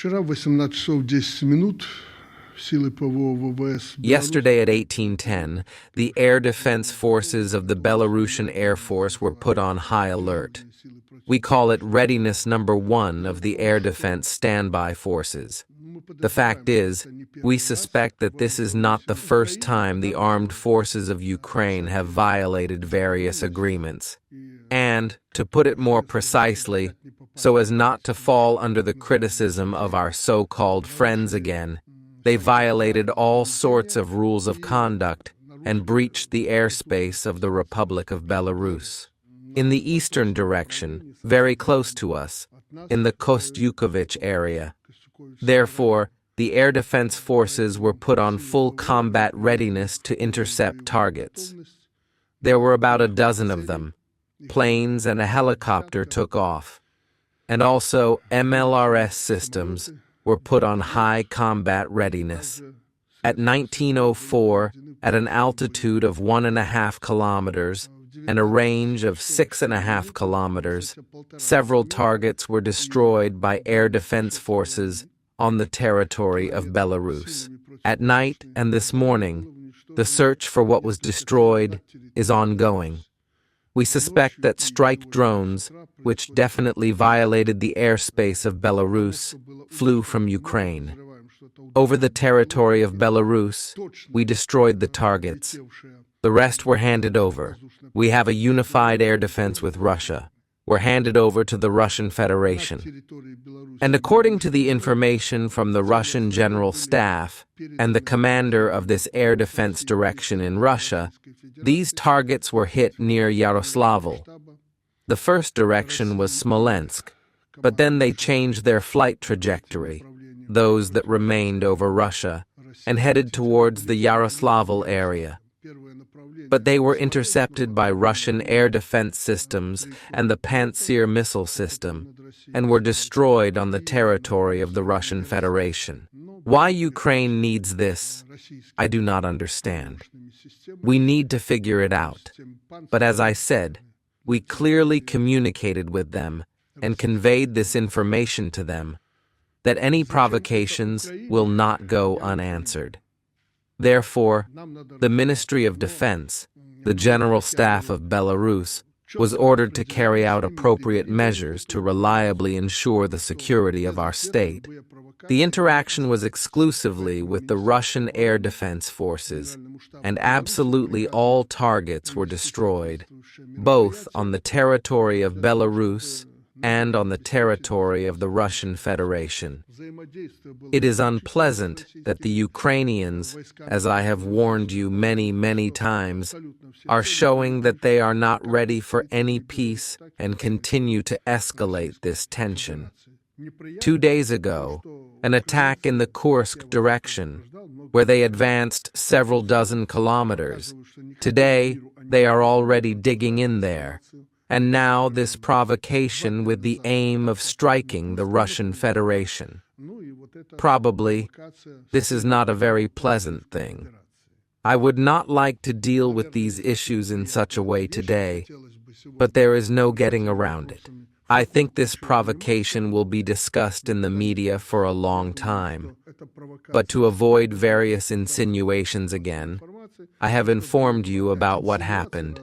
Вчера в 18 часов 10 минут силы ПВО ВВС Yesterday at 1810, the air defense forces of the Belarusian Air Force were put on high alert. We call it Readiness Number 1 of the Air Defense Standby Forces. The fact is, we suspect that this is not the first time the armed forces of Ukraine have violated various agreements. And, to put it more precisely, so as not to fall under the criticism of our so-called friends again, they violated all sorts of rules of conduct and breached the airspace of the Republic of Belarus. In the eastern direction, very close to us, in the Kostyukovich area. Therefore, the air defense forces were put on full combat readiness to intercept targets. There were about a dozen of them. Planes and a helicopter took off. And also MLRS systems were put on high combat readiness. At 1904, at an altitude of 1.5 kilometers and a range of 6.5 kilometers, several targets were destroyed by air defense forces on the territory of Belarus. At night and this morning, the search for what was destroyed is ongoing. We suspect that strike drones, which definitely violated the airspace of Belarus, flew from Ukraine. Over the territory of Belarus, we destroyed the targets. The rest were handed over. We have a unified air defense with Russia. Were handed over to the Russian Federation. And according to the information from the Russian General Staff and the commander of this air defense direction in Russia, these targets were hit near Yaroslavl. The first direction was Smolensk, but then they changed their flight trajectory, those that remained over Russia, and headed towards the Yaroslavl area. But they were intercepted by Russian air defense systems and the Pantsir missile system, and were destroyed on the territory of the Russian Federation. Why Ukraine needs this, I do not understand. We need to figure it out. But as I said, we clearly communicated with them and conveyed this information to them, that any provocations will not go unanswered. Therefore, the Ministry of Defense, the General Staff of Belarus, was ordered to carry out appropriate measures to reliably ensure the security of our state. The interaction was exclusively with the Russian air defense forces, and absolutely all targets were destroyed, both on the territory of Belarus and on the territory of the Russian Federation. It is unpleasant that the Ukrainians, as I have warned you many times, are showing that they are not ready for any peace and continue to escalate this tension. 2 days ago, an attack in the Kursk direction, where they advanced several dozen kilometers. Today, they are already digging in there. And now this provocation with the aim of striking the Russian Federation. Probably, this is not a very pleasant thing. I would not like to deal with these issues in such a way today, but there is no getting around it. I think this provocation will be discussed in the media for a long time. But to avoid various insinuations again, I have informed you about what happened.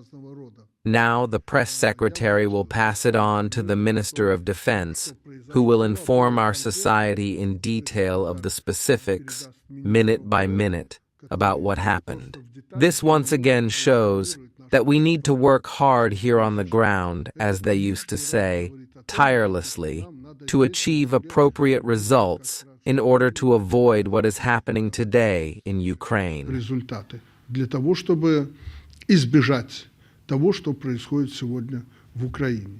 Now the press secretary will pass it on to the Minister of Defense, who will inform our society in detail of the specifics, minute by minute, about what happened. This once again shows that we need to work hard here on the ground, as they used to say, tirelessly, to achieve appropriate results in order to avoid what is happening today in Ukraine. Того, что происходит сегодня в Украине.